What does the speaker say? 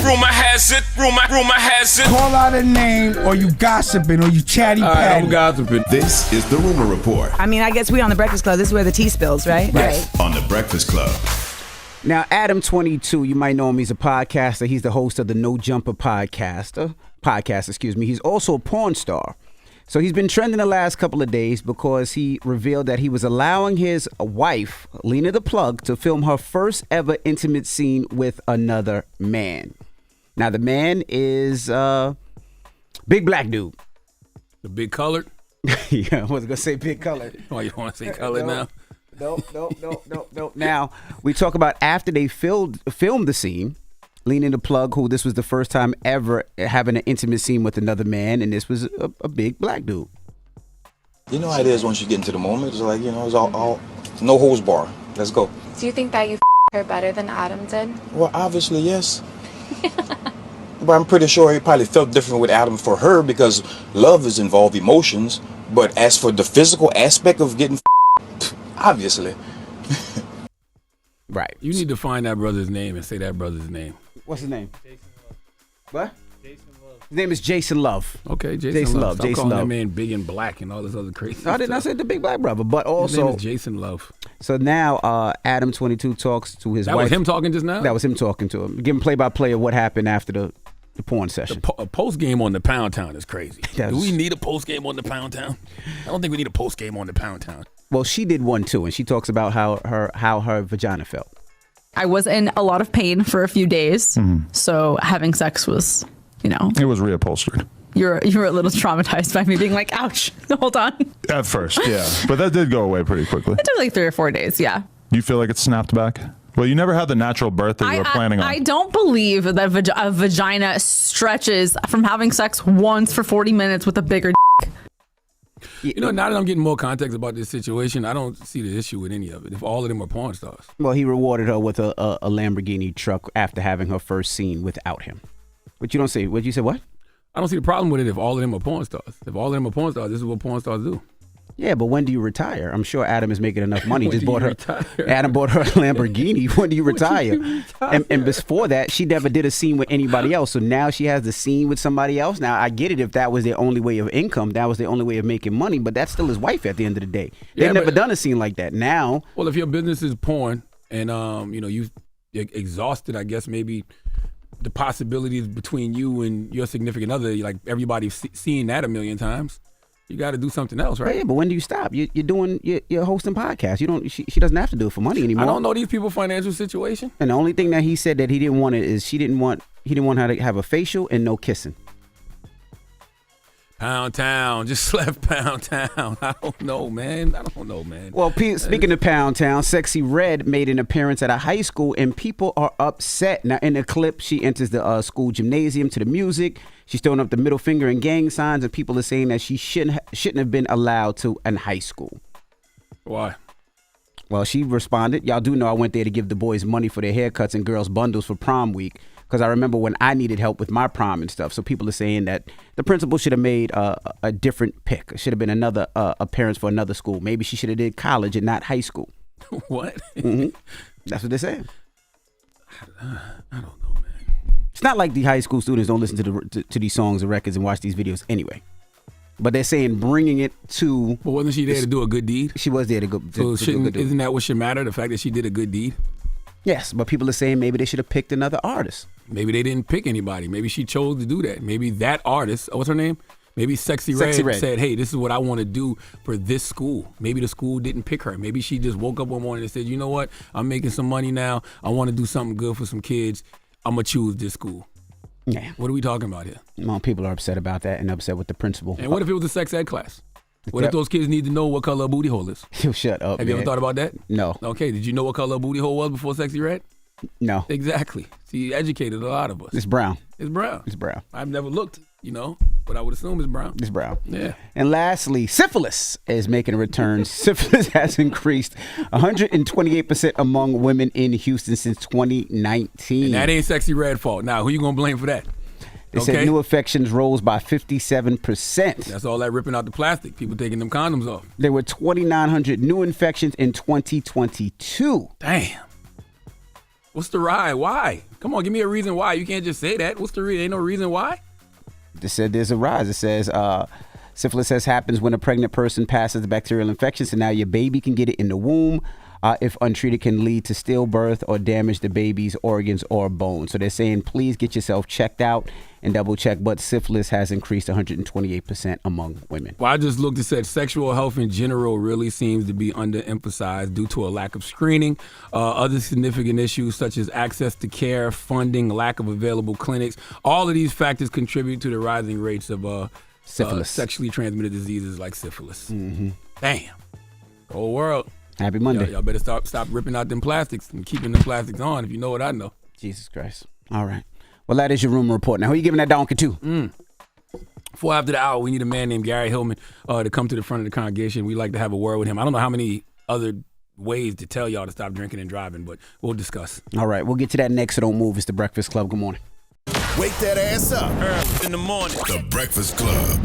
Rumor has it. Call out a name, or you gossiping, or you chatty patty. I'm gossiping. This is the Rumor Report. I mean, I guess we on the Breakfast Club. This is where the tea spills, right? Right. On the Breakfast Club. Now, Adam 22, you might know him. He's a podcaster. He's the host of the No Jumper podcast. He's also a porn star. So he's been trending the last couple of days because he revealed that he was allowing his wife, Lena the Plug, to film her first ever intimate scene with another man. Now, the man is big black dude. The big colored? Yeah, I was going to say big colored. Oh, you want to say colored now? Nope. Now, we talk about after they filmed the scene, Lena the Plug, who this was the first time ever having an intimate scene with another man, and this was a big black dude. You know how it is once you get into the moment. It's like, it's all no holds bar. Let's go. Do you think that you her better than Adam did? Well, obviously, yes. But I'm pretty sure he probably felt different with Adam for her because love is involved emotions. But as for the physical aspect of getting obviously. Right. You need to find that brother's name and say that brother's name. What's his name? Jason Love. What? Jason Love. His name is Jason Love. Okay, Jason Love. Stop Jason calling Love. that man big and black and all this other crazy stuff. I did not say the big black brother, but also his name is Jason Love. So now Adam 22 talks to his wife. That was him talking just now? That was him talking to him. Give him play-by-play of what happened after the porn session. A post game on the Pound Town is crazy. Do we need a post game on the Pound Town? I don't think we need a post game on the Pound Town. Well, she did one too, and she talks about how her vagina felt. I was in a lot of pain for a few days, so having sex was, It was reupholstered. You were a little traumatized by me being like, ouch, hold on. At first, yeah. But that did go away pretty quickly. It took like 3 or 4 days, yeah. You feel like it snapped back? Well, you never had the natural birth that you were planning on. I don't believe that a vagina stretches from having sex once for 40 minutes with a bigger dick. Now that I'm getting more context about this situation, I don't see the issue with any of it. If all of them are porn stars. Well, he rewarded her with a Lamborghini truck after having her first scene without him. But you don't say, what you say, what? I don't see the problem with it if all of them are porn stars. If all of them are porn stars, this is what porn stars do. Yeah, but when do you retire? I'm sure Adam is making enough money. Adam bought her a Lamborghini. When do you retire? And before that, she never did a scene with anybody else. So now she has the scene with somebody else. Now, I get it if that was their only way of income. That was their only way of making money. But that's still his wife at the end of the day. They've never done a scene like that. Now. Well, if your business is porn and, you've exhausted, I guess, maybe the possibilities between you and your significant other, like everybody's seen that a million times. You got to do something else, right? Yeah, but when do you stop? You're hosting podcasts. You don't. She doesn't have to do it for money anymore. I don't know these people's financial situation. And the only thing that he said that he didn't want is he didn't want her to have a facial and no kissing. Pound Town, just left Pound Town. I don't know, man. Well, speaking of Pound Town, Sexyy Red made an appearance at a high school, and people are upset. Now, in the clip, she enters the school gymnasium to the music. She's throwing up the middle finger and gang signs, and people are saying that she shouldn't have been allowed to in high school. Why? Well, she responded, y'all do know I went there to give the boys money for their haircuts and girls bundles for prom week. Because I remember when I needed help with my prom and stuff. So people are saying that the principal should have made a different pick. It should have been another appearance for another school. Maybe she should have did college and not high school. What? Mm-hmm. That's what they're saying. I don't know, man. It's not like the high school students don't listen to these songs and records and watch these videos anyway. But they're saying bringing it to... Well, wasn't she there to do a good deed? She was there to go do a good deed. Isn't that what should matter, the fact that she did a good deed? Yes, but people are saying maybe they should have picked another artist. Maybe they didn't pick anybody. Maybe she chose to do that. Maybe that artist, what's her name? Maybe Sexyy Red said, hey, this is what I want to do for this school. Maybe the school didn't pick her. Maybe she just woke up one morning and said, you know what? I'm making some money now. I want to do something good for some kids. I'm going to choose this school. Yeah. What are we talking about here? Well, people are upset about that and upset with the principal. And what if it was a sex ed class? What if those kids need to know what color a booty hole is? You shut up, Have you ever thought about that? No. Okay, did you know what color a booty hole was before Sexyy Red? No. Exactly. See, you educated a lot of us. It's brown. It's brown. It's brown. I've never looked, but I would assume it's brown. It's brown. Yeah. And lastly, syphilis is making a return. Syphilis has increased 128% among women in Houston since 2019. And that ain't Sexyy Red fault. Now, who you gonna blame for that? They said new infections rose by 57%. That's all that ripping out the plastic. People taking them condoms off. There were 2,900 new infections in 2022. Damn. What's the ride? Why? Come on, give me a reason why. You can't just say that. What's the reason? Ain't no reason why. They said there's a rise. It says syphilis happens when a pregnant person passes the bacterial infection, so now your baby can get it in the womb. If untreated, can lead to stillbirth or damage the baby's organs or bones. So they're saying, please get yourself checked out and double check. But syphilis has increased 128% among women. Well, I just looked and said sexual health in general really seems to be underemphasized due to a lack of screening. Other significant issues such as access to care, funding, lack of available clinics. All of these factors contribute to the rising rates of syphilis, sexually transmitted diseases like syphilis. Mm-hmm. Damn. Whole world. Happy Monday. Y'all better stop ripping out them plastics and keeping the plastics on, if you know what I know. Jesus Christ. All right. Well, that is your rumor report. Now, who are you giving that donkey to? Before after the hour, we need a man named Gary Hillman to come to the front of the congregation. We like to have a word with him. I don't know how many other ways to tell y'all to stop drinking and driving, but we'll discuss. All right. We'll get to that next, so don't move. It's The Breakfast Club. Good morning. Wake that ass up. In the morning. The Breakfast Club.